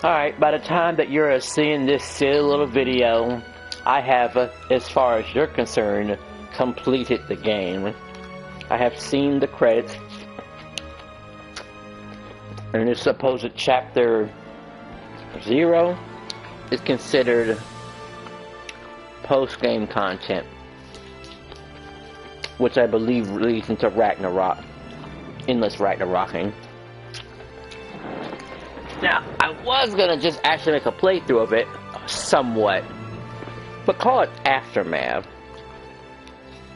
Alright, by the time that you're seeing this silly little video, I have, as far as you're concerned, completed the game. I have seen the credits, and this supposed chapter 0 is considered post-game content, which I believe leads into Ragnarok, endless Ragnaroking. Now, I was gonna just actually make a playthrough of it, somewhat, but call it Aftermath.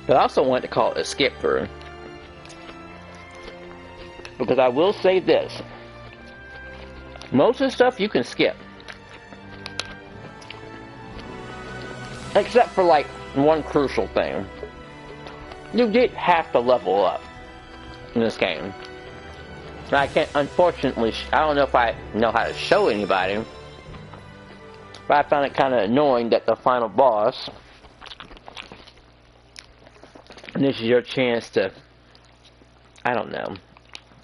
But I also wanted to call it a skip through, because I will say this: most of the stuff you can skip, except for like one crucial thing. You did have to level up in this game. I can't, unfortunately, I don't know if I know how to show anybody, but I found it kind of annoying that the final boss, and this is your chance to, I don't know,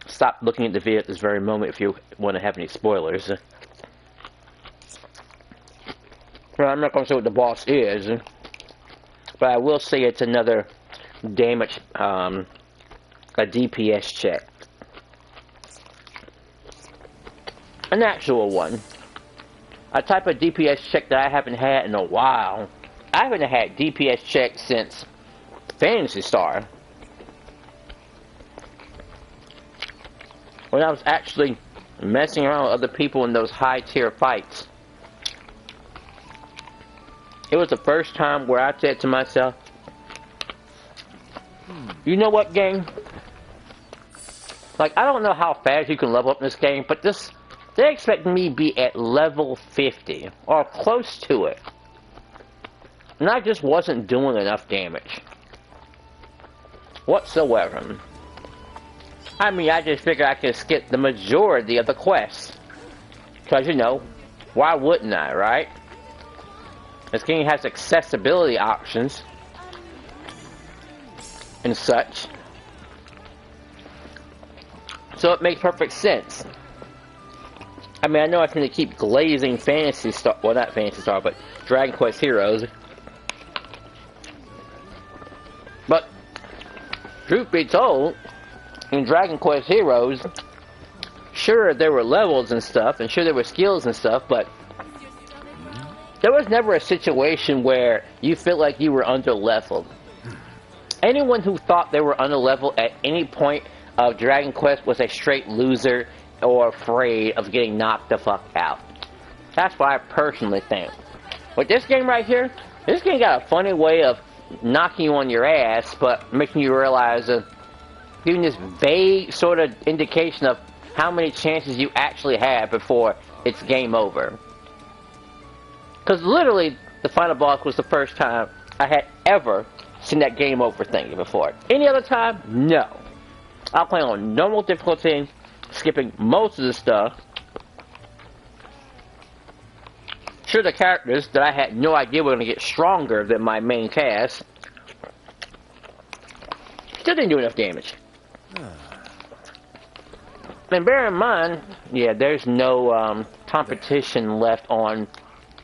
stop looking at the video at this very moment if you want to have any spoilers. Well, I'm not going to say what the boss is, but I will say it's another damage, a DPS check. An actual one. A type of DPS check that I haven't had in a while. I haven't had DPS check since Phantasy Star, when I was actually messing around with other people in those high tier fights. It was the first time where I said to myself, you know what, game? Like, I don't know how fast you can level up in this game, but they expect me to be at level 50, or close to it. And I just wasn't doing enough damage whatsoever. I mean, I just figured I could skip the majority of the quests. Because, you know, why wouldn't I, right? This game has accessibility options and such. So it makes perfect sense. I mean, I know I can keep glazing Phantasy Star, well, not Phantasy Star, but Dragon Quest Heroes. But, truth be told, in Dragon Quest Heroes, sure, there were levels and stuff, and sure, there were skills and stuff, but there was never a situation where you feel like you were under-leveled. Anyone who thought they were under-leveled at any point of Dragon Quest was a straight loser, or afraid of getting knocked the fuck out. That's what I personally think. But this game right here, this game got a funny way of knocking you on your ass, but making you realize, giving this vague sort of indication of how many chances you actually have before it's game over. Because literally, the final boss was the first time I had ever seen that game over thing before. Any other time? No. I'll play on normal difficulty, skipping most of the stuff. Sure, the characters that I had no idea were going to get stronger than my main cast still didn't do enough damage. And bear in mind, yeah, there's no competition left on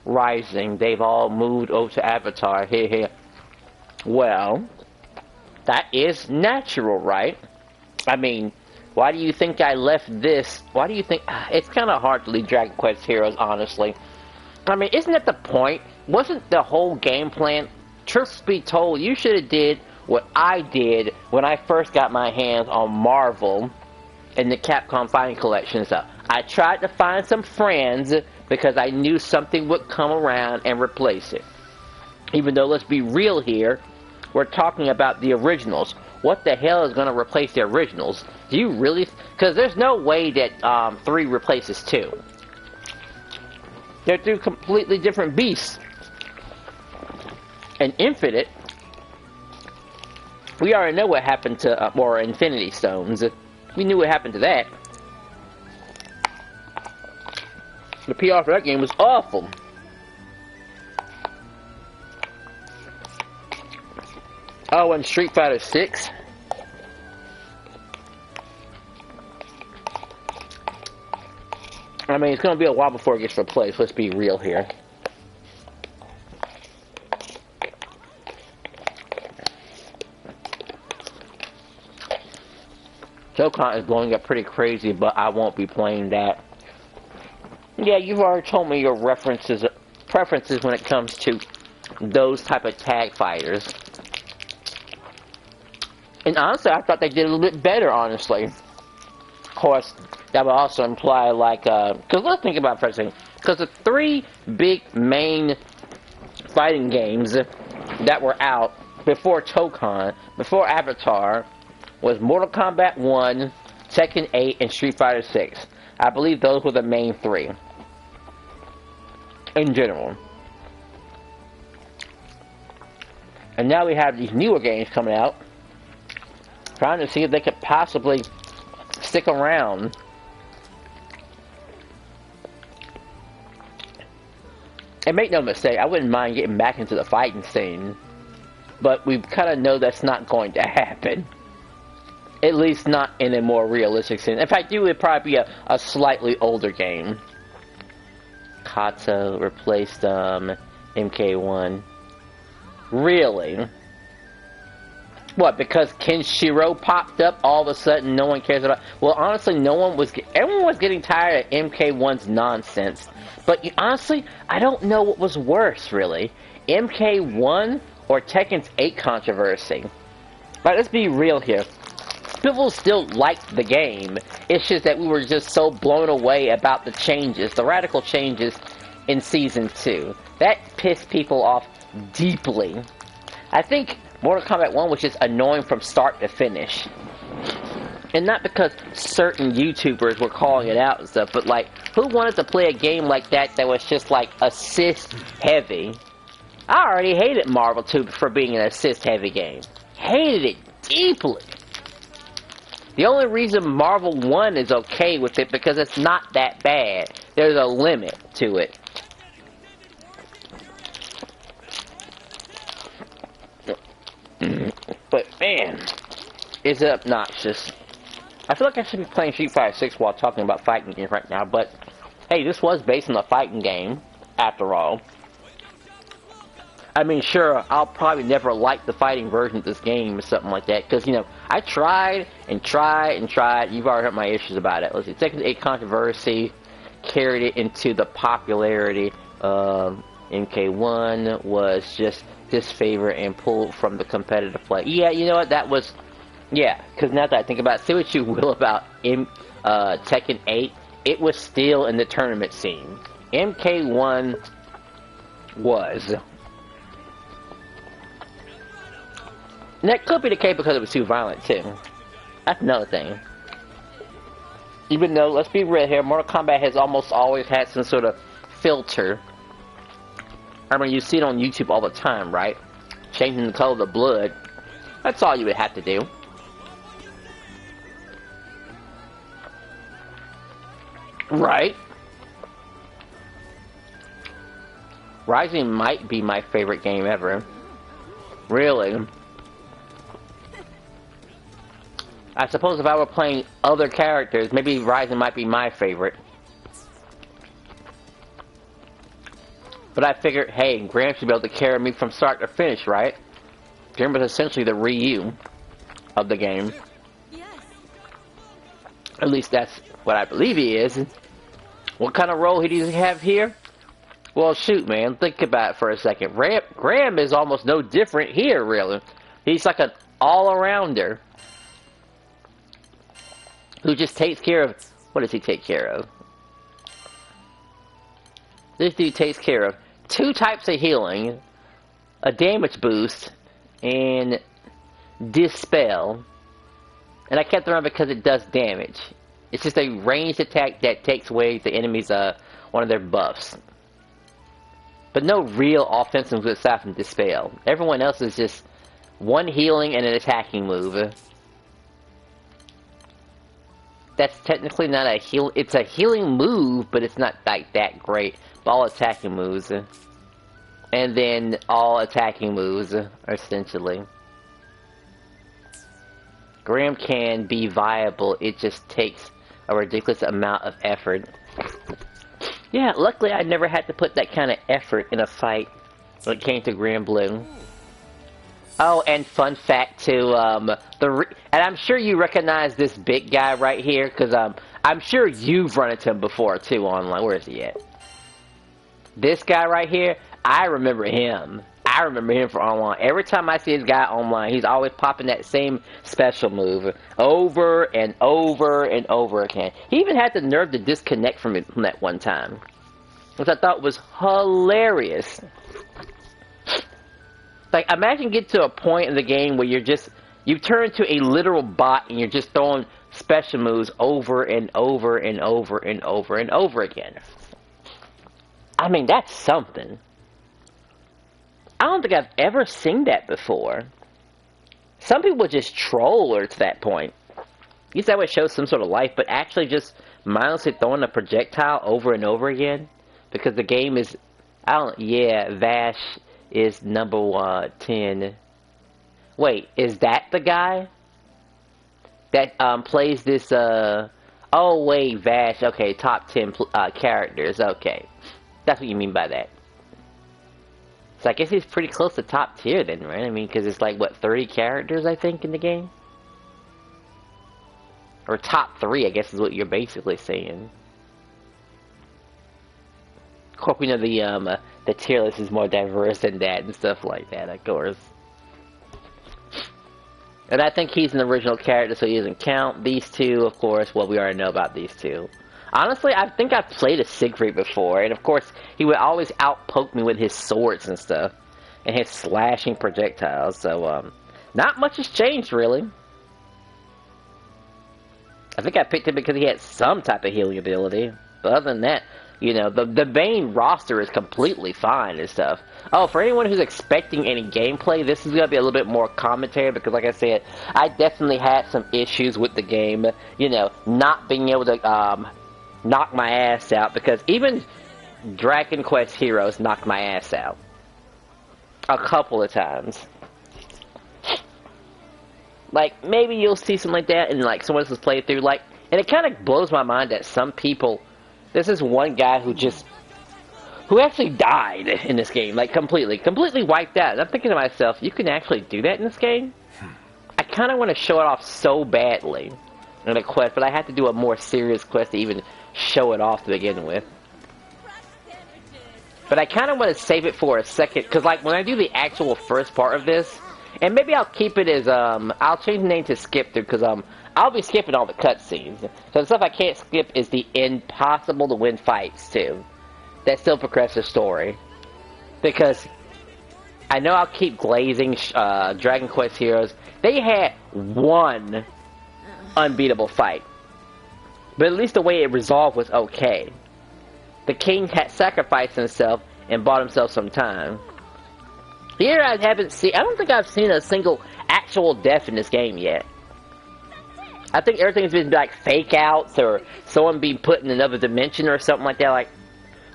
Rising. They've all moved over to Avatar. Here. Well, that is natural, right? I mean, why do you think I left this? Why do you think... It's kind of hard to leave Dragon Quest Heroes, honestly. I mean, isn't that the point? Wasn't the whole game plan... Truth be told, you should have did what I did when I first got my hands on Marvel and the Capcom Fighting Collection stuff. I tried to find some friends because I knew something would come around and replace it. Even though, let's be real here, we're talking about the originals. What the hell is going to replace the originals? Do you really... Because there's no way that 3 replaces 2. They're 2 completely different beasts. And Infinite, we already know what happened to more Infinity Stones. We knew what happened to that. The PR for that game was awful. Oh, and Street Fighter 6. I mean, it's going to be a while before it gets replaced. Let's be real here. Dokkan is blowing up pretty crazy, but I won't be playing that. Yeah, you've already told me your preferences when it comes to those type of tag fighters. And honestly, I thought they did a little bit better, honestly. Of course, that would also imply, like, because let's think about it for a second. Because the three big main fighting games that were out before Dokkan, before Avatar, was Mortal Kombat 1, Tekken 8, and Street Fighter 6. I believe those were the main three. In general. And now we have these newer games coming out. Trying to see if they could possibly stick around. And make no mistake, I wouldn't mind getting back into the fighting scene. But we kind of know that's not going to happen. At least not in a more realistic sense. In fact, it would probably be a slightly older game. Kata replaced MK1. Really? What, because Kenshiro popped up, all of a sudden no one cares about... Well, honestly, everyone was getting tired of MK1's nonsense. But honestly, I don't know what was worse, really. MK1 or Tekken's 8 controversy. But let's be real here. People still liked the game. It's just that we were just so blown away about the changes, the radical changes in Season 2. That pissed people off deeply. I think Mortal Kombat 1 was just annoying from start to finish. And not because certain YouTubers were calling it out and stuff, but like, who wanted to play a game like that that was just like assist heavy? I already hated Marvel 2 for being an assist heavy game. Hated it deeply. The only reason Marvel 1 is okay with it because it's not that bad. There's a limit to it. But man, is it obnoxious. I feel like I should be playing Street Fighter 6 while talking about fighting games right now, but hey, this was based on a fighting game, after all. I mean, sure, I'll probably never like the fighting version of this game or something like that, because, you know, I tried and tried and tried. You've already heard my issues about it. Let's see, Tekken 8 controversy carried it into the popularity. MK1 was just disfavored and pulled from the competitive play. Yeah, you know what, that was... Yeah, because now that I think about it, say what you will about Tekken 8, it was still in the tournament scene. MK1 was... And that could be the case because it was too violent, too. That's another thing. Even though, let's be real here, Mortal Kombat has almost always had some sort of filter. I mean, you see it on YouTube all the time, right? Changing the color of the blood. That's all you would have to do. Right? Rising might be my favorite game ever. Really? I suppose if I were playing other characters, maybe Rising might be my favorite. But I figured, hey, Graham should be able to carry me from start to finish, right? Graham was essentially the Ryu of the game. At least that's what I believe he is. What kind of role does he have here? Well, shoot, man, think about it for a second. Graham is almost no different here, really. He's like an all-arounder who just takes care of... What does he take care of? This dude takes care of 2 types of healing, a damage boost, and dispel. And I kept it around because it does damage. It's just a ranged attack that takes away the enemy's one of their buffs. But no real offensive moves aside from dispel. Everyone else is just one healing and an attacking move. That's technically not a heal. It's a healing move, but it's not like that great. But all attacking moves, and then all attacking moves, essentially. Graham can be viable. It just takes a ridiculous amount of effort. Yeah, luckily I never had to put that kind of effort in a fight when it came to Granblue. Oh, and fun fact too, and I'm sure you recognize this big guy right here, because I'm sure you've run into him before too online. Where is he at? This guy right here, I remember him. I remember him from online. Every time I see this guy online, he's always popping that same special move over and over and over again. He even had the nerve to disconnect from it from that one time, which I thought was hilarious. Like, imagine getting to a point in the game where you turn into a literal bot and you're just throwing special moves over and over and over and over and over again. I mean, that's something. I don't think I've ever seen that before. Some people just troll her to that point. Use that would show some sort of life, but actually just mindlessly throwing a projectile over and over again because the game is, yeah, Vash is number 10. Wait, is that the guy that plays this? Oh wait, Vash. Okay, top 10 characters. Okay, that's what you mean by that. So I guess he's pretty close to top tier then, right? I mean, because it's like, what, 30 characters, I think, in the game? Or top 3, I guess, is what you're basically saying. Of course, we know the tier list is more diverse than that and stuff like that, of course. And I think he's an original character, so he doesn't count. These two, of course, well, we already know about these two. Honestly, I think I've played a Siegfried before, and of course, he would always outpoke me with his swords and stuff, and his slashing projectiles, so, not much has changed, really. I think I picked him because he had some type of healing ability, but other than that, you know, the main roster is completely fine and stuff. Oh, for anyone who's expecting any gameplay, this is going to be a little bit more commentary, because like I said, I definitely had some issues with the game, you know, not being able to, knock my ass out, because even Dragon Quest Heroes knocked my ass out a couple of times. Like, maybe you'll see something like that in like someone else's playthrough, like, and it kind of blows my mind that some people, this is one guy who actually died in this game, like completely wiped out. And I'm thinking to myself, you can actually do that in this game? I kind of want to show it off so badly in a quest, but I have to do a more serious quest to even show it off to begin with. But I kind of want to save it for a second, because like when I do the actual first part of this, and maybe I'll keep it as, I'll change the name to skip through, because I'll be skipping all the cutscenes. So the stuff I can't skip is the impossible to win fights too. That still progresses the story. Because I know I'll keep glazing Dragon Quest Heroes. They had one unbeatable fight, but at least the way it resolved was okay. The king had sacrificed himself and bought himself some time. Here I don't think I've seen a single actual death in this game yet. I think everything's been like fake outs or someone being put in another dimension or something like that. Like,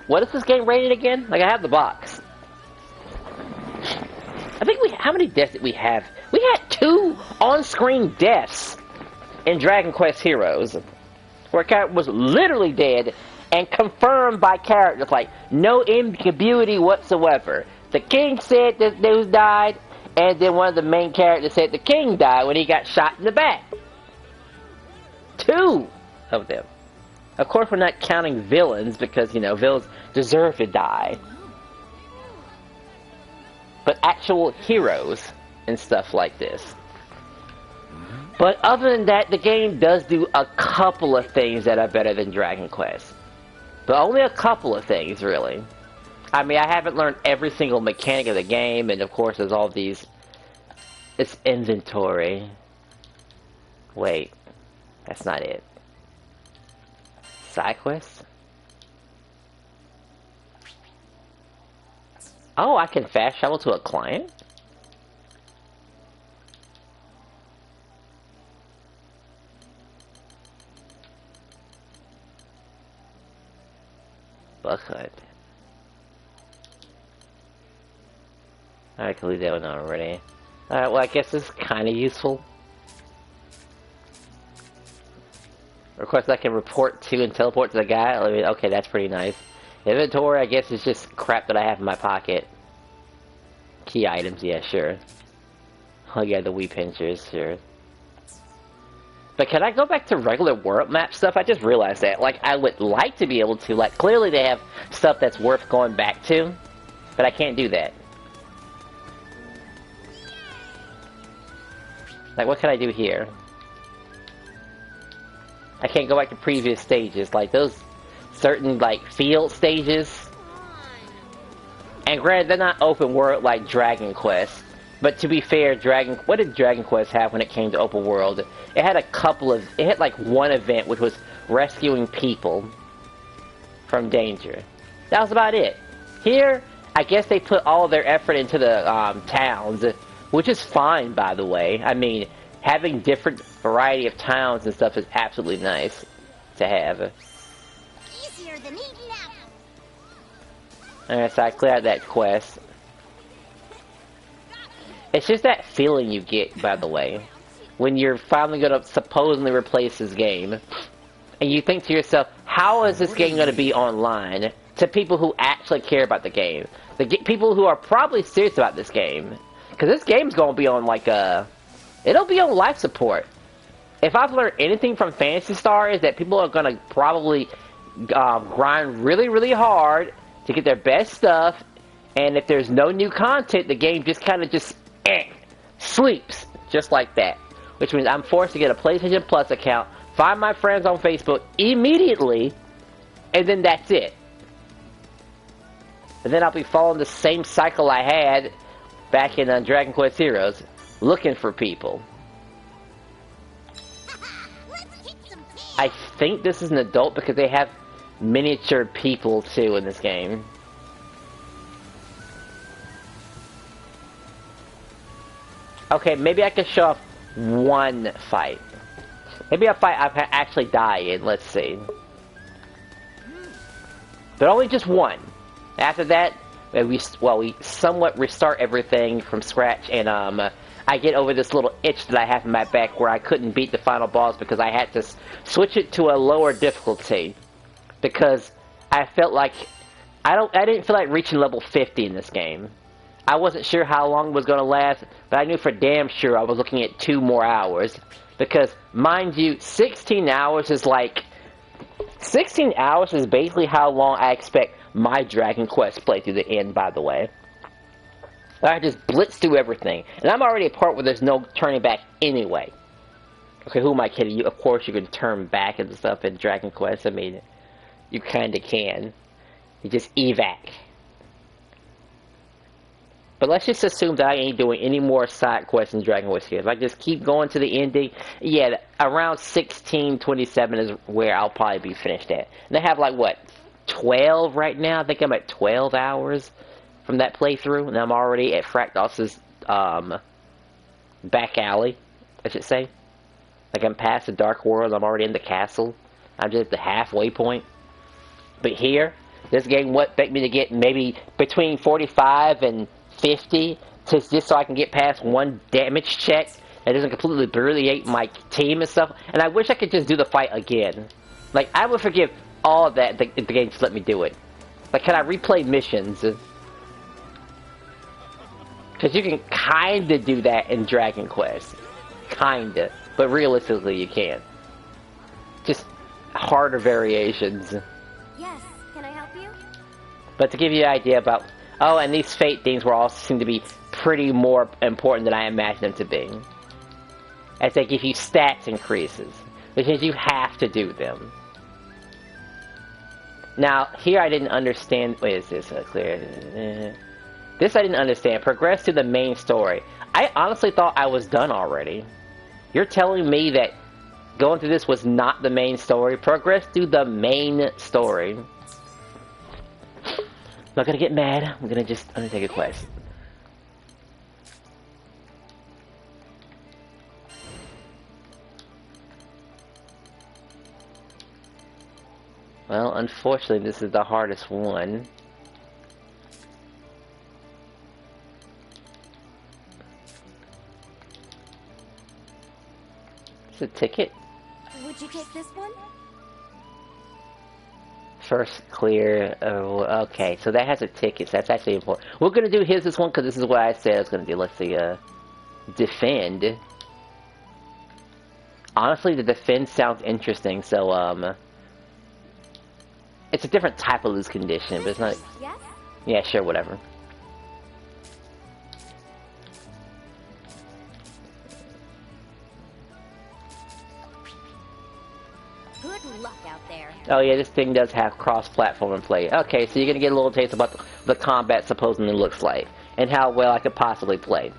what is this game rated again? Like, I have the box. I think how many deaths did we have? We had 2 on-screen deaths in Dragon Quest Heroes, where a character was literally dead and confirmed by characters, like, no ambiguity whatsoever. The king said that those died, and then one of the main characters said the king died when he got shot in the back. 2 of them. Of course, we're not counting villains, because, you know, villains deserve to die. But actual heroes and stuff like this. But other than that, the game does do a couple of things that are better than Dragon Quest. But only a couple of things, really. I mean, I haven't learned every single mechanic of the game, and of course there's all these... It's inventory. Wait. That's not it. Side quests? Oh, I can fast travel to a client? Buckhead. I can leave that one already. Alright, well I guess this is kinda useful. Request I can report to and teleport to the guy. I mean, okay, that's pretty nice. Inventory, I guess, is just crap that I have in my pocket. Key items, yeah, sure. Oh yeah, the Wii pinchers, sure. But can I go back to regular world map stuff? I just realized that. Like, I would like to be able to. Like, clearly they have stuff that's worth going back to, but I can't do that. Like, what can I do here? I can't go back to previous stages. Like, those certain, like, field stages. And granted, they're not open world like Dragon Quest. But to be fair, what did Dragon Quest have when it came to open world? It had it had like one event, which was rescuing people from danger. That was about it. Here, I guess they put all of their effort into the towns, which is fine, by the way. I mean, having different variety of towns and stuff is absolutely nice to have. Easier than eating apple. Alright, so I cleared that quest. It's just that feeling you get, by the way, when you're finally going to supposedly replace this game, and you think to yourself, how is this game going to be online to people who actually care about the game? People who are probably serious about this game. Because this game's going to be on, like, it'll be on life support. If I've learned anything from Phantasy Star is that people are going to probably grind really, really hard to get their best stuff, and if there's no new content, the game just kind of sleeps, just like that. Which means I'm forced to get a PlayStation Plus account, find my friends on Facebook immediately, and then that's it. And then I'll be following the same cycle I had back in Dragon Quest Heroes, looking for people. I think this is an adult because they have miniature people too in this game. Okay, maybe I can show off one fight. Maybe a fight I've actually died in, let's see. But only just one. After that, we somewhat restart everything from scratch, and I get over this little itch that I have in my back where I couldn't beat the final boss because I had to switch it to a lower difficulty. Because I felt like I didn't feel like reaching level 50 in this game. I wasn't sure how long it was going to last, but I knew for damn sure I was looking at 2 more hours. Because, mind you, 16 hours is like... 16 hours is basically how long I expect my Dragon Quest playthrough to end, by the way. I just blitz through everything. And I'm already at a part where there's no turning back anyway. Okay, who am I kidding? Of course you can turn back and stuff in Dragon Quest. I mean, you kinda can. You just evac. But let's just assume that I ain't doing any more side quests in Dragon Quest here. If I just keep going to the ending, yeah, around 16:27 is where I'll probably be finished at. And I have like, what, 12 right now? I think I'm at 12 hours from that playthrough, and I'm already at Fractal's back alley, I should say. Like, I'm past the Dark World, I'm already in the castle. I'm just at the halfway point. But here, this game would expect me to get maybe between 45 and 50, just so I can get past one damage check that doesn't completely brilliate my team and stuff. And I wish I could just do the fight again. Like, I would forgive all of that if the game just let me do it. Like, can I replay missions? Because you can kinda do that in Dragon Quest. Kinda. But realistically, you can't. Just harder variations. Yes, can I help you? But to give you an idea about... Oh, and these fate things will also seem to be pretty more important than I imagined them to be. As they give you stats increases. Which means you have to do them. Now, here I didn't understand... Wait, is this clear? This I didn't understand. Progress to the main story. I honestly thought I was done already. You're telling me that going through this was not the main story? Progress through the main story. I'm not gonna get mad. I'm gonna just undertake a quest. Well, unfortunately, this is the hardest one. It's a ticket. Would you take this one? First clear. Oh, okay, so that has a ticket. So that's actually important. We're gonna do his this one because this is what I said I was gonna do. Let's see. Defend. Honestly, the defend sounds interesting. So it's a different type of lose condition, but it's not. Yes? Yeah, sure, whatever. Good luck out there. Oh yeah, this thing does have cross-platform and play. Okay, so you're gonna get a little taste about the combat supposedly looks like, and how well I could possibly play.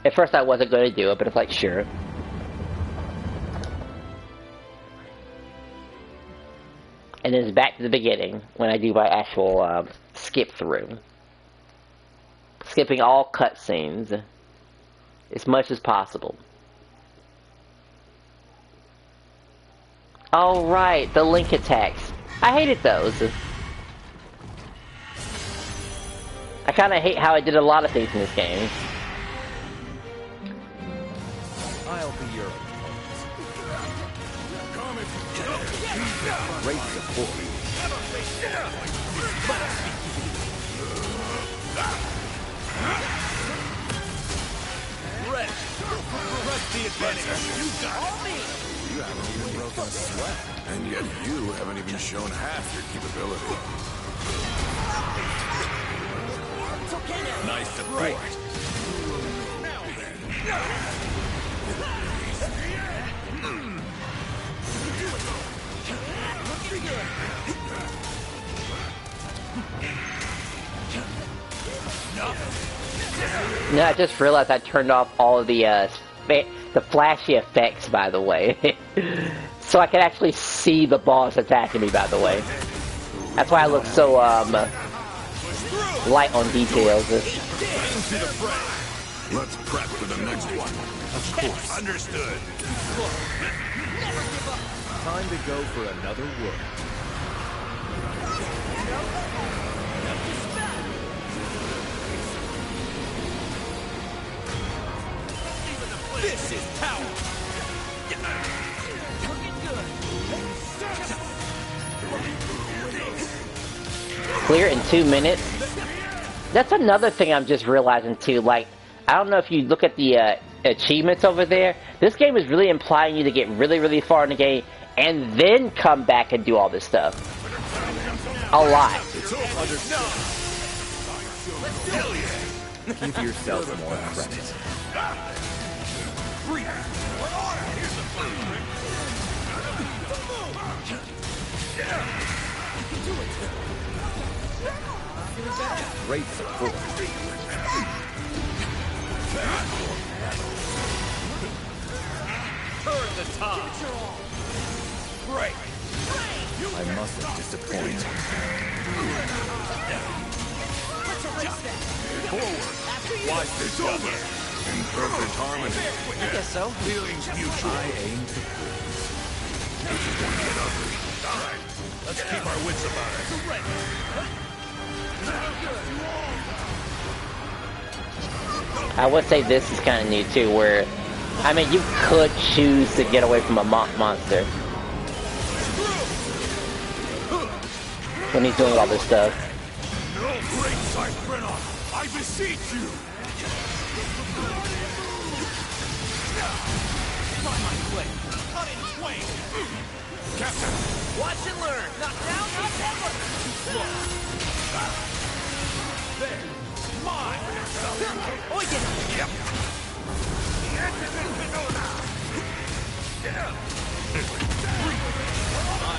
At first I wasn't going to do it, but it's like, sure. And then it's back to the beginning, when I do my actual skip through. Skipping all cutscenes. As much as possible. Oh right, the Link attacks. I hated those. I kinda hate how I did a lot of things in this game. I'll be your great support. Red, press the advantage. You got it. You haven't even broken a sweat, And yet you haven't even shown half your capability. nice support. No, I just realized I turned off all of the flashy effects, by the way. So I can actually see the boss attacking me, by the way. That's why I look so, light on details. Let's prep for the next one. Of course. Understood. Time to go for another work. This is power. Clear in 2 minutes. That's another thing I'm just realizing too. Like, I don't know if you look at the achievements over there. This game is really implying you to get really, really far in the game and then come back and do all this stuff. A lot. Give yourself more credit. Great support. Turn the tide. Great. I mustn't disappoint. Forward. Watch this over. In perfect harmony. I guess so. Feelings mutual. I aim to please. Alright, let's keep our wits about us. I would say this is kind of new too, where, I mean, you could choose to get away from a monster when he's doing all this stuff. No great sight, Brennan. I beseech you. Cut in twain. Captain. Watch and learn. Not down, not ever. Slow. There. Mine. Oh, yeah. Yep.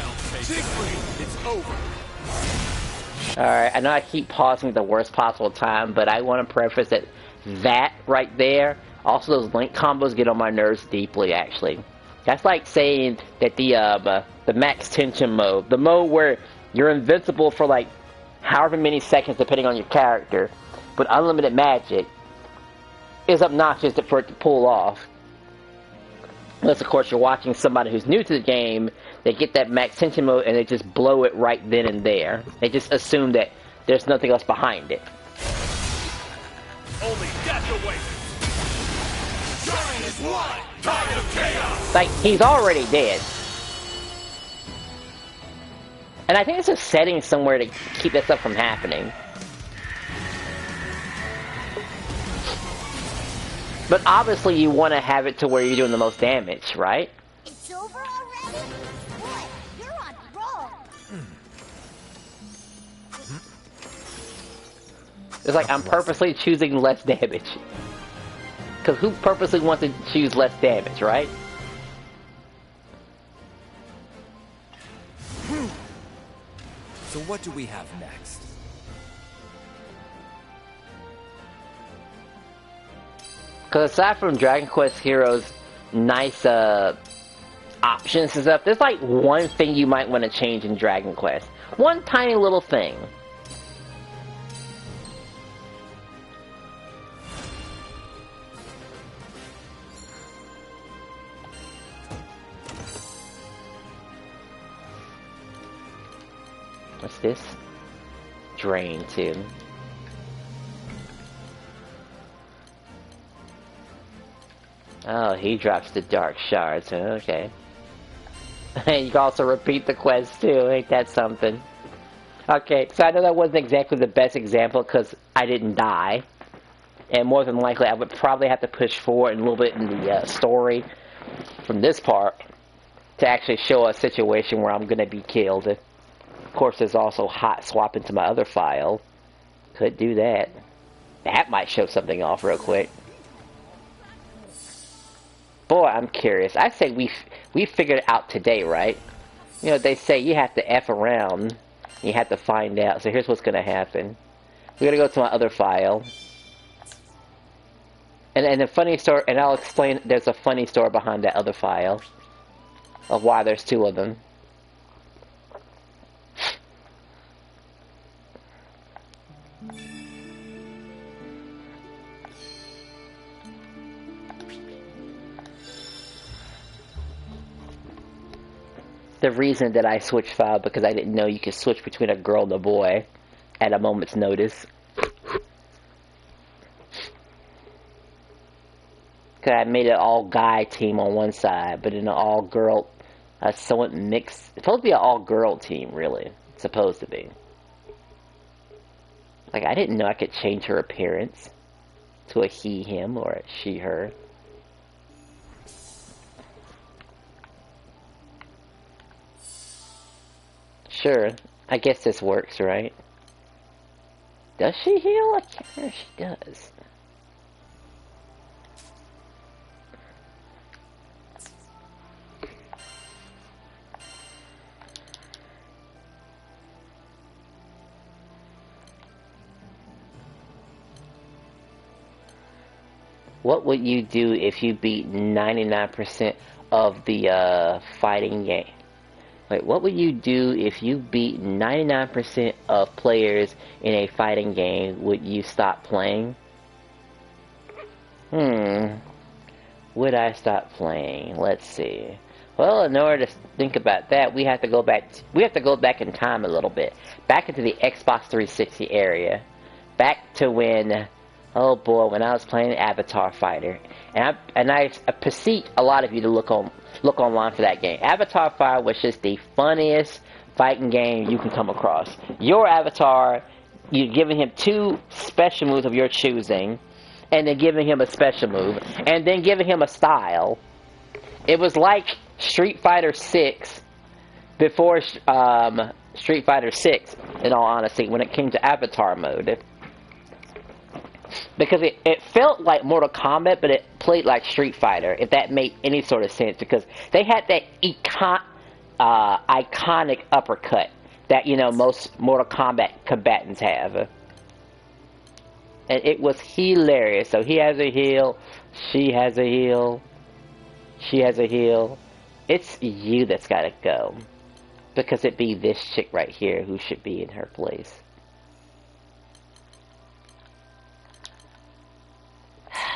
I'll take it. It's over. Alright, I know I keep pausing at the worst possible time, but I want to preface that right there, also those Link combos get on my nerves deeply, actually. That's like saying that the max tension mode, the mode where you're invincible for like however many seconds depending on your character, but unlimited magic, is obnoxious for it to pull off. Unless, of course, you're watching somebody who's new to the game, they get that max tension mode and they just blow it right then and there. They just assume that there's nothing else behind it. Only death awaits. Mankind is one! Tide of chaos! Like, he's already dead. And I think it's a setting somewhere to keep that stuff from happening. But obviously you want to have it to where you're doing the most damage, right? It's over already? Boy, you're on a roll. It's like I'm purposely choosing less damage. Because who purposely wants to choose less damage, right? So what do we have next? Because aside from Dragon Quest Heroes' nice options and stuff, there's like one thing you might want to change in Dragon Quest. One tiny little thing. What's this? Drain, too. Oh, he drops the dark shards. Okay. And you can also repeat the quest, too. Ain't that something? Okay, so I know that wasn't exactly the best example because I didn't die. And more than likely, I would probably have to push forward a little bit in the story from this part to actually show a situation where I'm going to be killed. Of course, there's also hot swap into my other file. Could do that. That might show something off real quick. Boy, I'm curious. I say we figured it out today, right? You know, they say you have to F around. You have to find out. So here's what's going to happen. We're going to go to my other file. And the funny story, and I'll explain, there's a funny story behind that other file. Of why there's two of them. The reason that I switched file because I didn't know you could switch between a girl and a boy at a moment's notice. Cause I made an all-guy team on one side, but in an all-girl, somewhat mixed. It's supposed to be an all-girl team, really. It's supposed to be. Like, I didn't know I could change her appearance to a he, him, or a she, her. Sure, I guess this works, right? Does she heal? I can't remember if she does. What would you do if you beat 99% of the fighting game? Wait, what would you do if you beat 99% of players in a fighting game? Would you stop playing? Would I stop playing? Let's see. Well, in order to think about that, we have to go back. We have to go back in time a little bit, back into the Xbox 360 area, back to when. Oh boy, when I was playing Avatar Fighter, and I beseech a lot of you to look online for that game. Avatar Fighter was just the funniest fighting game you can come across. Your avatar, you're giving him two special moves of your choosing, and then giving him a special move, and then giving him a style. It was like Street Fighter 6 before Street Fighter 6, in all honesty, when it came to Avatar mode. Because it felt like Mortal Kombat, but it played like Street Fighter, if that made any sort of sense. Because they had that iconic uppercut that, you know, most Mortal Kombat combatants have. And it was hilarious. So he has a heal, she has a heal, she has a heal. It's you that's gotta go. Because it be this chick right here who should be in her place.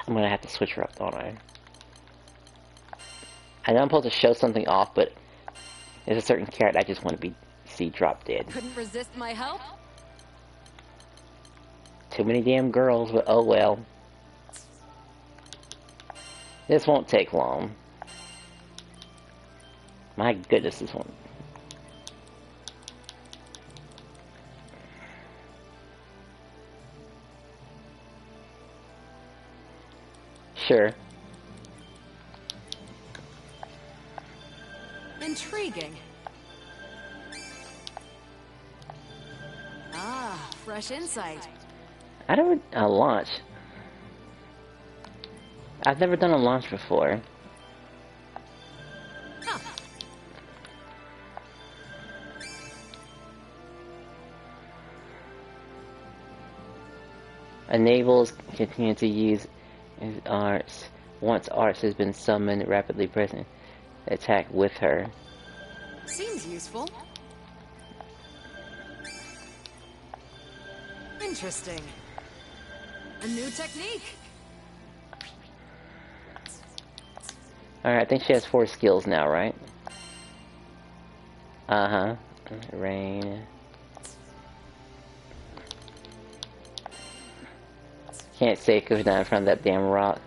I'm gonna have to switch her up, don't I? I know I'm supposed to show something off, but there's a certain character I just want to see drop dead. Couldn't resist my help? Too many damn girls, but oh well. This won't take long. My goodness, this one. Sure. Intriguing. Ah, fresh insight. I don't launch. I've never done a launch before. Huh. Enables continue to use arts. Once arts has been summoned, rapidly present attack with her. Seems useful. Interesting. A new technique. Alright, I think she has 4 skills now, right? Uh-huh. Rain. Can't say because we're not in front of that damn rock.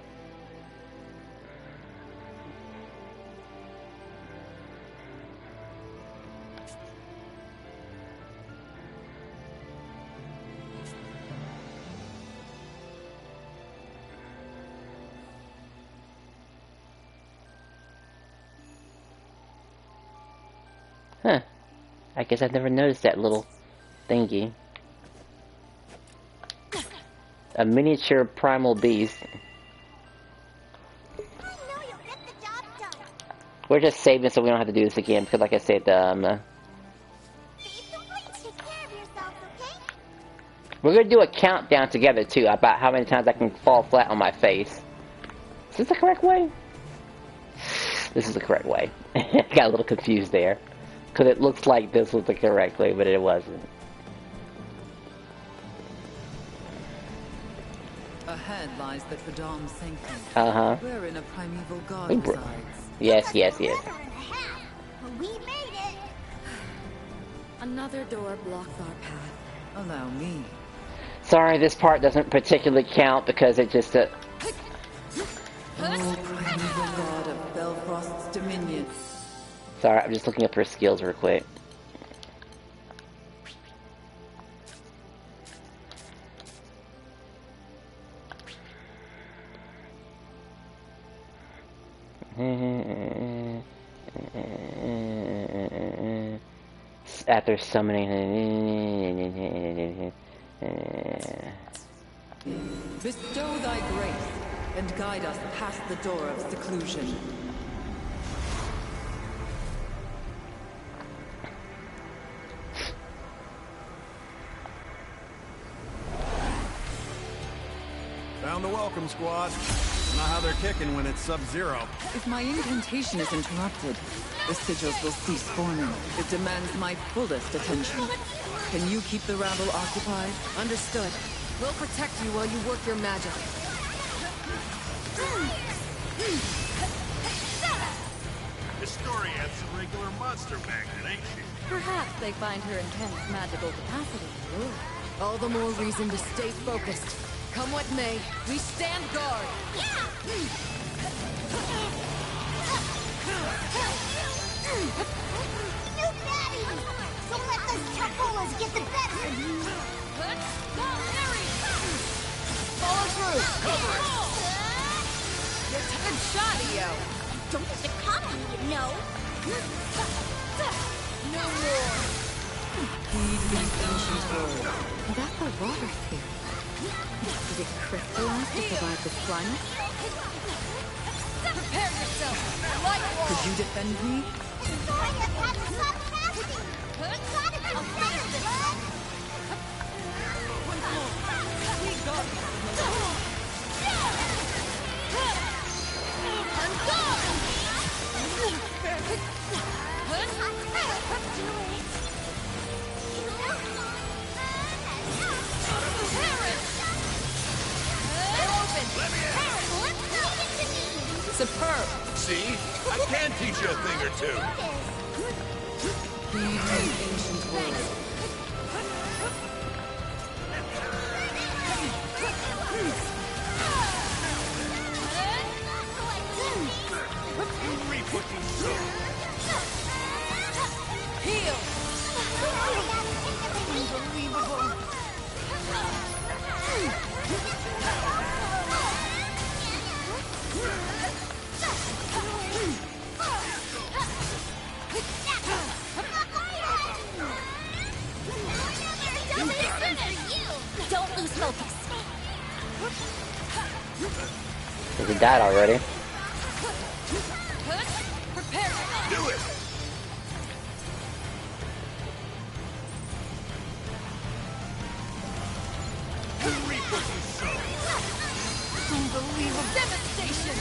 Huh. I guess I've never noticed that little thingy. A miniature primal beast. I know you'll get the job done. We're just saving so we don't have to do this again because, like I said, Please don't take care of yourself, okay? we're gonna do a countdown together too about how many times I can fall flat on my face. Is this the correct way? This is the correct way. Got a little confused there because it looks like this was the correct way, but it wasn't. Ahead lies the Kadam sanctum. Uh-huh. Wherein a primeval god Hey, resides. Yes, yes, yes. An hour and a half, but we made it. Another door blocks our path. Allow me. Sorry, this part doesn't particularly count because it just... O primeval god of Belfrost's dominion. Sorry, I'm just looking up her skills real quick. After summoning... Bestow thy grace and guide us past the door of seclusion. Found the welcome squad. Not how they're kicking when it's sub-zero. If my incantation is interrupted, the sigils will cease forming. It demands my fullest attention. Can you keep the rabble occupied? Understood. We'll protect you while you work your magic. Historian's a regular monster magnet, ain't she? Perhaps they find her intense magical capacity. All the more reason to stay focused. Come what may, we stand guard. You daddy! Don't let those chapolas get the better of you. Follow through. Your time shot, Io. Don't succumb, you know. No more. Heed these ancient words. That's a water sphere. Did it crystallize to survive this climate? Prepare yourself! Light wall! Could you defend me? Destroying us has to stop casting. Gotta be better, bud. Superb! See? I can teach you a thing or two. Heed these ancient words. died already. Prepare. Do it! Unbelievable devastation.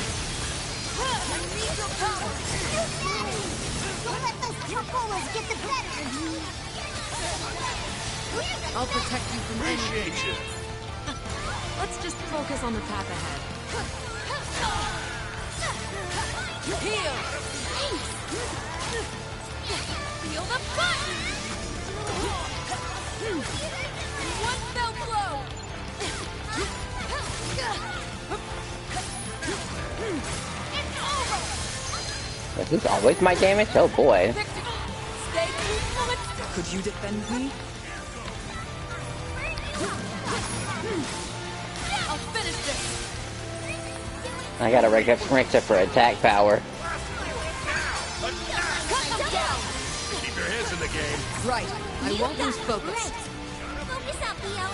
I need your power. Don't let those Capolas get the better of you. I'll protect you from any. Appreciate you. Let's just focus on the path ahead. Heal. Feel the fire. One fell blow. It's over. Is this always my damage? Oh boy. Stay cool. Could you defend me? I'll finish this. I gotta rank up for attack power. Cut them down. Keep your heads in the game. Right. I won't lose focus. Focus up, Leo.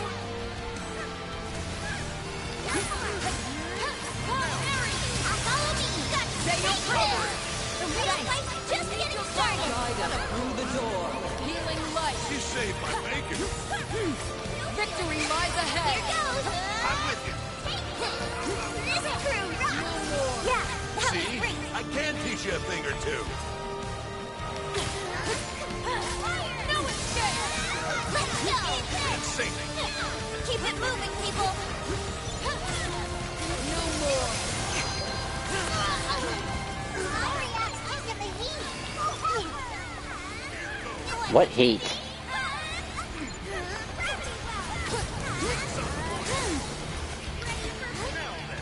Follow me. Stay your cover. The real fight's just getting started. Guide us through the door. Healing light. You saved my bacon. Victory lies ahead. Here goes. I'm with you. This crew rocks. Yeah, that was See? great. I can teach you a thing or two. No escape. Let's go. And sing. Keep it moving, people. No more. Hurry up, look at the heat. What heat?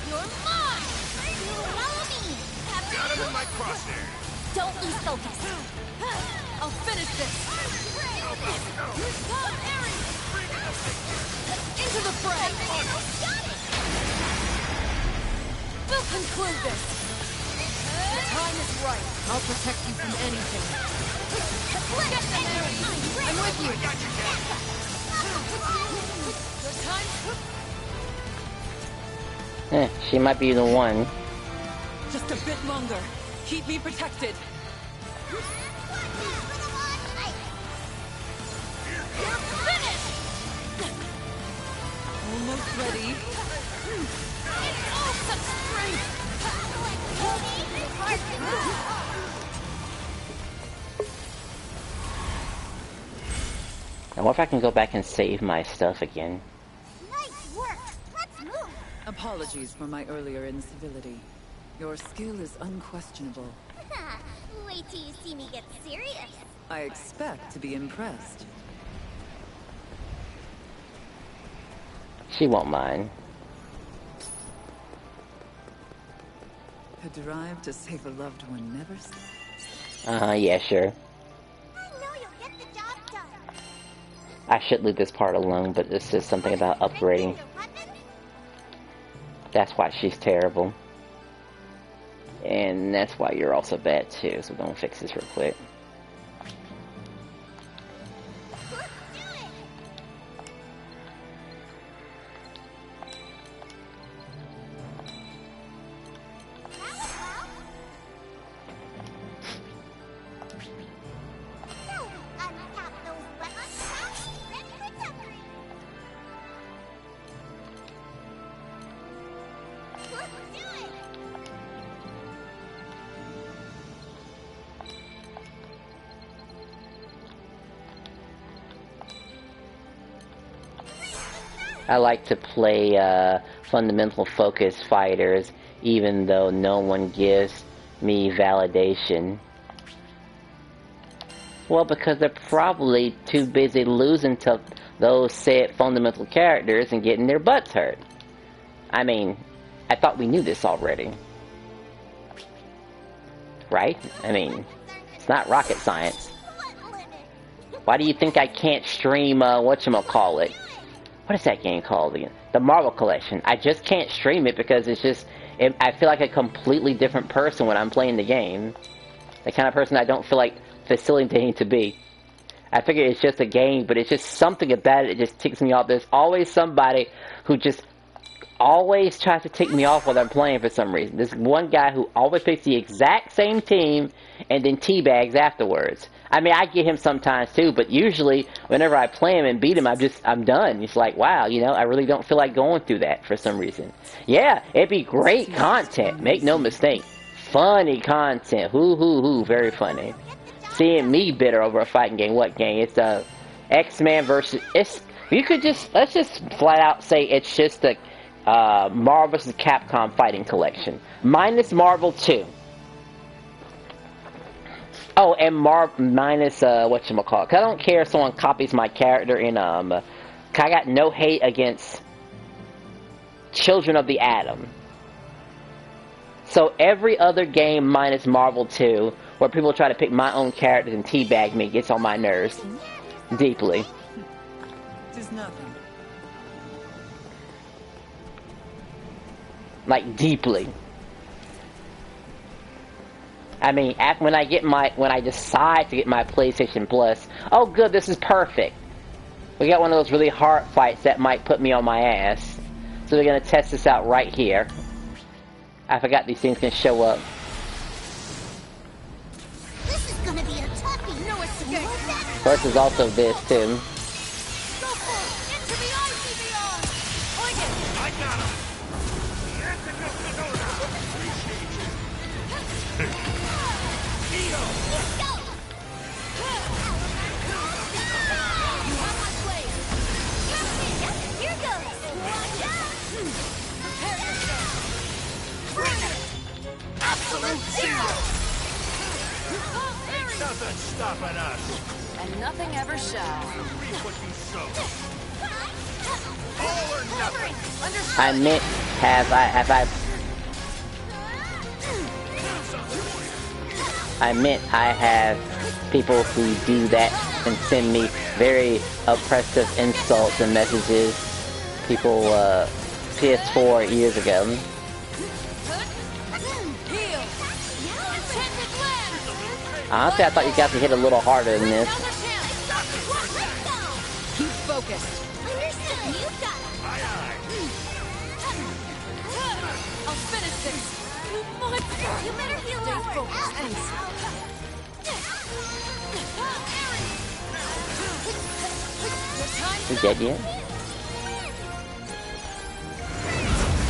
You're mine. Follow me. Got him in my crosshair. Don't lose focus. I'll finish this. Into the fray. We'll conclude this. The time is right. I'll protect you from anything. Get them, Ares. I'm with you. Good time. She might be the one. Just a bit longer. Keep me protected. Almost ready. Oh, such strength. I wonder if I can go back and save my stuff again. Nice work. Let's move. Apologies for my earlier incivility. Your skill is unquestionable. Wait till you see me get serious. I expect to be impressed. She won't mind. A drive to save a loved one never ceases. Yeah, sure. I know you'll get the job done. I should leave this part alone, but this is something about upgrading. Your weapons? That's why she's terrible. And that's why you're also bad too, so don't fix this real quick. Let's do it. So, untap those weapons. Ready for recovery. Let's do it. I like to play fundamental focus fighters, even though no one gives me validation. Well, because they're probably too busy losing to those said fundamental characters and getting their butts hurt. I mean, I thought we knew this already. Right? I mean, it's not rocket science. Why do you think I can't stream, whatchamacallit? What is that game called again? The Marvel Collection. I just can't stream it because it's just... I feel like a completely different person when I'm playing the game. The kind of person I don't feel like facilitating to be. I figure it's just a game, but it's just something about it that just ticks me off. There's always somebody who just always tries to take me off while I'm playing for some reason. This one guy who always picks the exact same team and then teabags afterwards. I mean, I get him sometimes too, but usually whenever I play him and beat him, I'm done. It's like, wow, you know, I really don't feel like going through that for some reason. Yeah, it'd be great content, make no mistake. Funny content, very funny. Seeing me bitter over a fighting game, what game? It's X-Men versus, let's just flat out say it's just a Marvel vs. Capcom fighting collection. Minus Marvel 2. Oh, and minus, whatchamacallit. 'Cause I don't care if someone copies my character in, 'cause I got no hate against Children of the Atom. So every other game minus Marvel 2, where people try to pick my own characters and teabag me, gets on my nerves. Deeply. It is nothing. Like, deeply. I mean, when I decide to get my PlayStation Plus, oh good, this is perfect. We got one of those really hard fights that might put me on my ass. So we're gonna test this out right here. I forgot these things can show up. This is gonna be a toughie. No escape. Of course, there's also this too. Go for it. Into the icy beyond. Oink it. I got him. Let's go. You have my place. Here goes. Watch out. Prepare yourself. Bring it. Absolute zero. Ain't Nothing stopping us. And nothing ever shall. Reap what you sow. All or nothing. Understood. I meant I have people who do that and send me very oppressive insults and messages. People, PS4 years ago. Heal. Intended land. Honestly, I thought you got to hit a little harder than this. Another chance. Keep focused. Understood. You got it. Aye, aye. I'll finish this. You monster. You better heal Stay up. focused and You dead yet?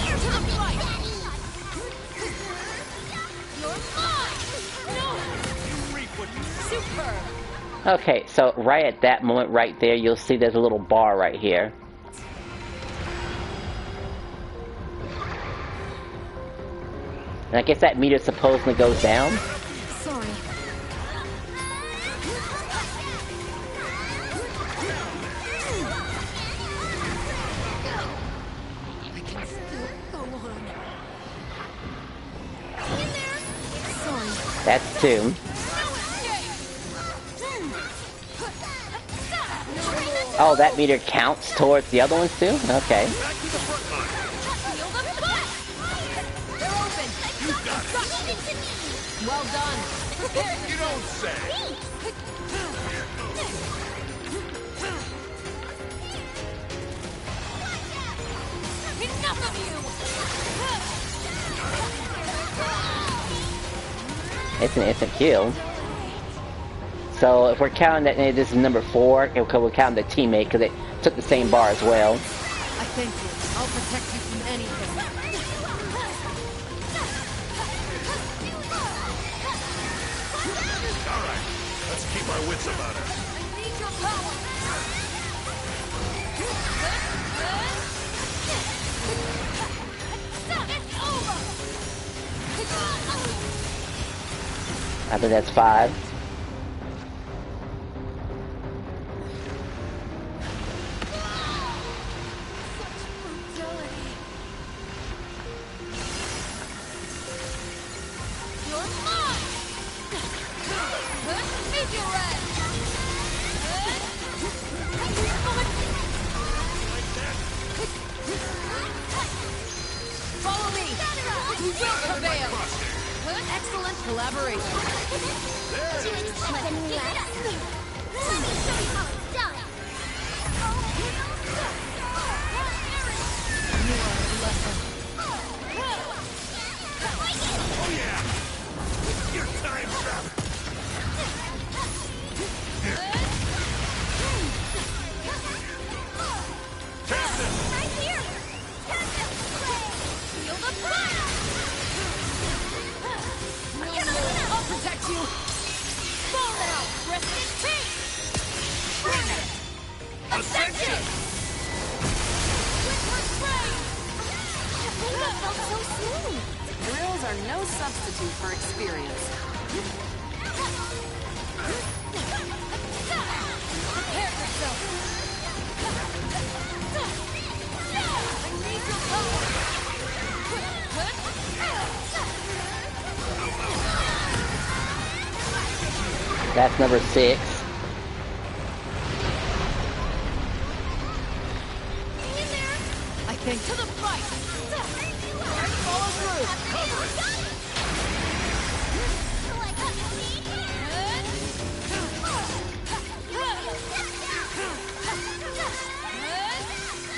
Here to the fight. you're mine. No. You reap what you Superb. Okay, so right at that moment right there, you'll see there's a little bar right here. And I guess that meter supposedly goes down. Sorry. I can still go on. Sorry. That's two. Oh, that meter counts towards the other ones too? Okay. back to the front line. Feel the fight. They're open. Well done. Prepare You don't say. Enough of you. It's an instant kill. So if we're counting that this is number 4, we're counting the teammate because it took the same bar as well. I thank you. I'll protect you from anything. All right. Let's keep our wits about us. I need your power. It's over. I think that's 5. Brutality. You're mine. Meet your end. Follow me. We will prevail. Excellent collaboration. Do you expect any less? Let me show you how it's done. You are lesson. Oh yeah! Your time trap! Captain! Right here! Feel the fire! No more. I'll protect you. Fall now. Rest in peace! Bring it! Ascension! That felt so smooth! Thrills are no substitute for experience. Prepare yourself. I need your power. That's number 6. Hang in there! I think to the fight. Follow through! Cover it!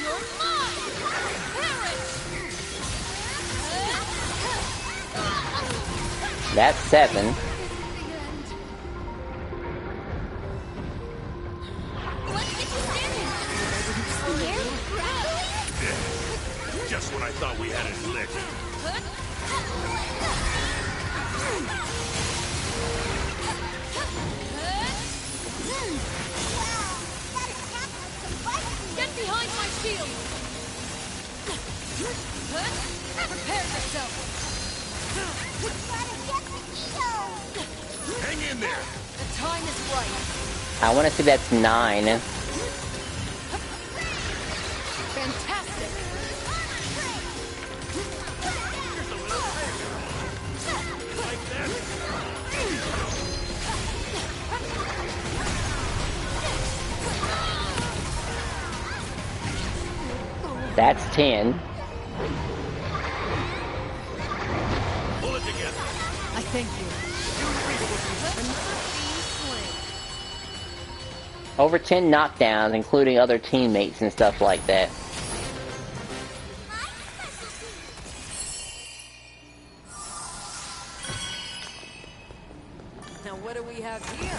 You're mine. Perish. That's 7. Let's get you standing! Here? Just when I thought we had it licked. Get behind my shield. Prepare yourself. Hang in there! The time is right. I want to see that's 9. Fantastic. That's 10. Pull it together! I thank you. Over 10 knockdowns, including other teammates and stuff like that. Now what do we have here?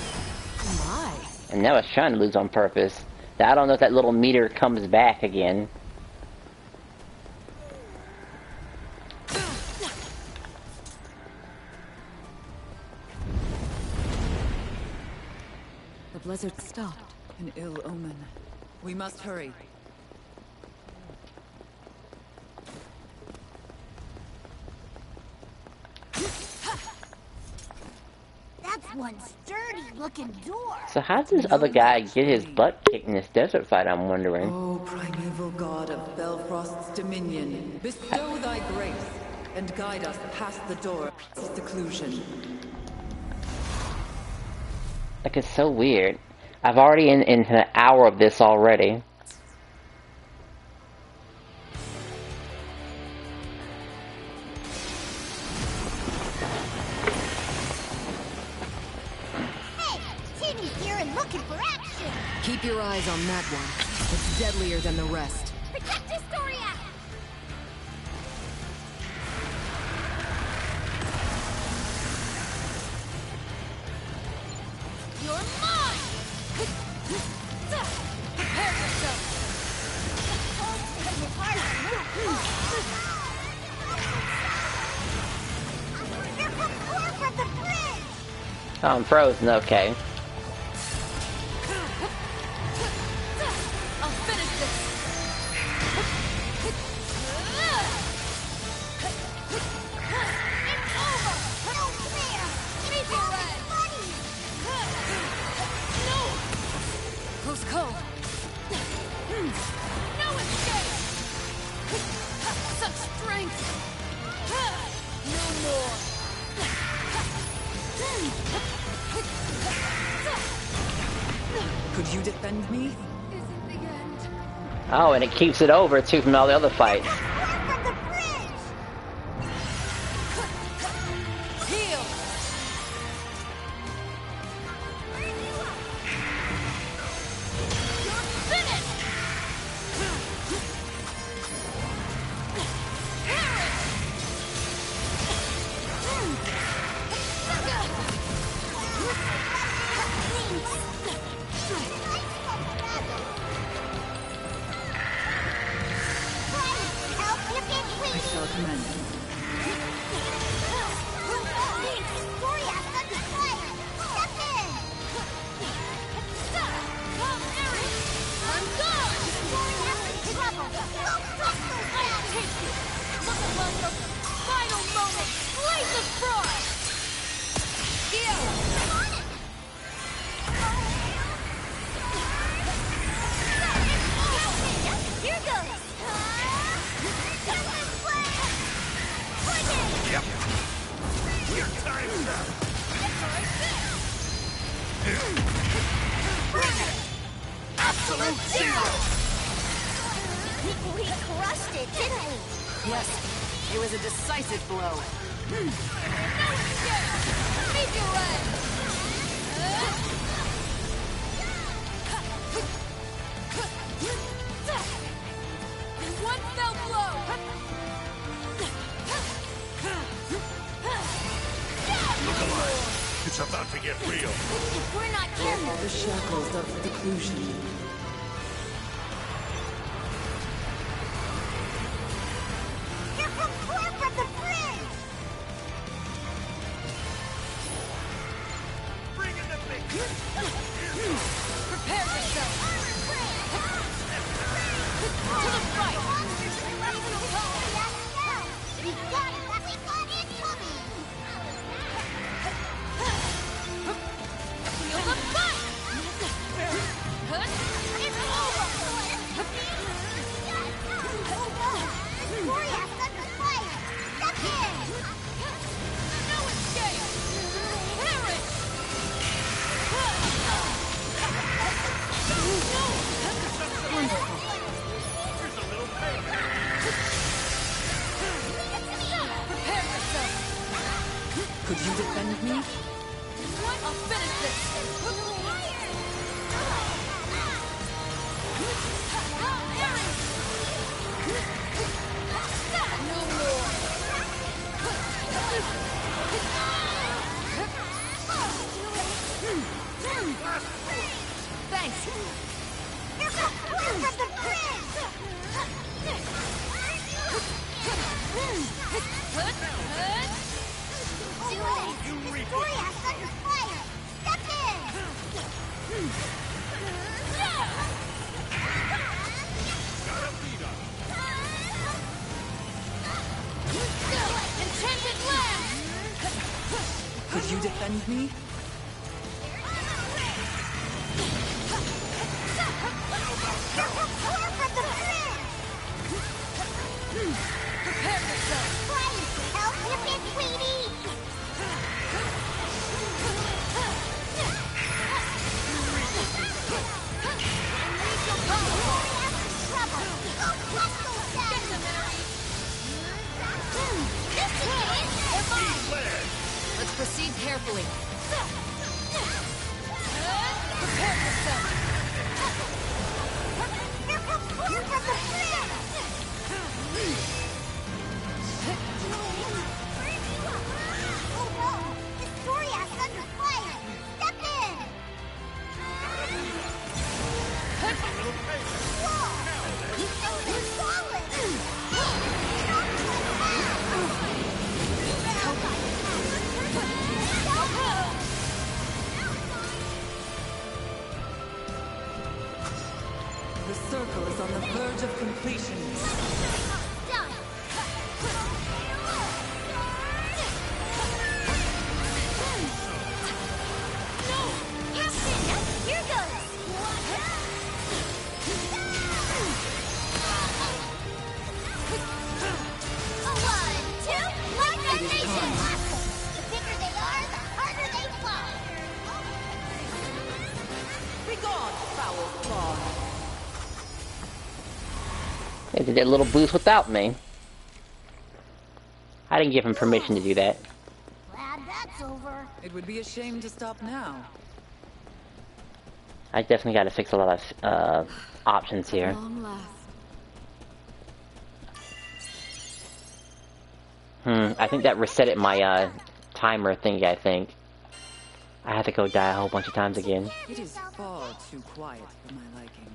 My. And that was trying to lose on purpose. Now, I don't know if that little meter comes back again. The blizzard stopped. An ill omen. We must hurry. That's one sturdy-looking door. So how does this other guy get his butt kicked in this desert fight, I'm wondering? O primeval god of Belfrost's dominion, bestow thy grace and guide us past the door of seclusion. Like, it's so weird. I've already in an hour of this already. Hey, seen you here and looking for action. Keep your eyes on that one. It's deadlier than the rest. Protect Historia. You're mine. Prepare yourself. From the bridge. Oh, I'm frozen, okay. I'll finish this. It's over. No fair. Keep your red. No! Close call. No escape! Such strength! No more! Could you defend me? Isn't the end. Oh, and it keeps it over, too, from all the other fights. From the bridge. Heal! You're finished! it, didn't we? Yes, it was a decisive blow. Meet your end! One fell blow! Look alive. It's about to get real. If we're not careful, The shackles of seclusion. here comes more from the bridge! Bring in the big. Prepare yourself! To the right! We got it! We got it coming! Feel the fight! It's over! Victoria's under fire! Step in! No escape! Parry! Prepare yourself! Could you defend me? I'll finish this! No more! Thanks! Here comes more from the bridge! Victoria's under fire! Step in! Enchanted land! Could you defend me? Here comes more from the bridge! Prepare yourself! Trying to help him get sweetie! Let's proceed carefully. Prepare yourself. Here comes more from the bridge! Oh no! Victoria's under fire! Step in! Whoa! He's so solid! The circle is on the verge of completion. Done! No! Captain! Here goes! One, two, like that nation! The bigger they are, the harder they fall! Begone, foul claw. They did that little boost without me. I didn't give him permission to do that. Glad that's over. It would be a shame to stop now. I definitely got to fix a lot of options here. Long last. I think that resetted my timer thingy, I think. I have to go die a whole bunch of times again. It is far too quiet for my liking.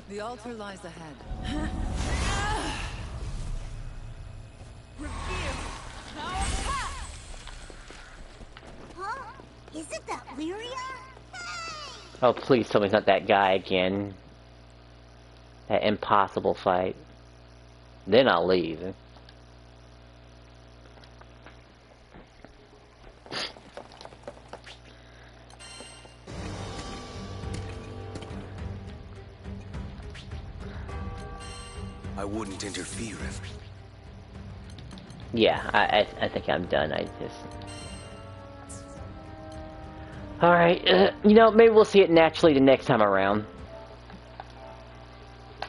The altar lies ahead. Huh? Isn't that Lyria? Hey! Oh, please tell me it's not that guy again. That impossible fight. Then I'll leave. I wouldn't interfere if... Yeah, I think I'm done. I just... Alright, you know, maybe we'll see it naturally the next time around.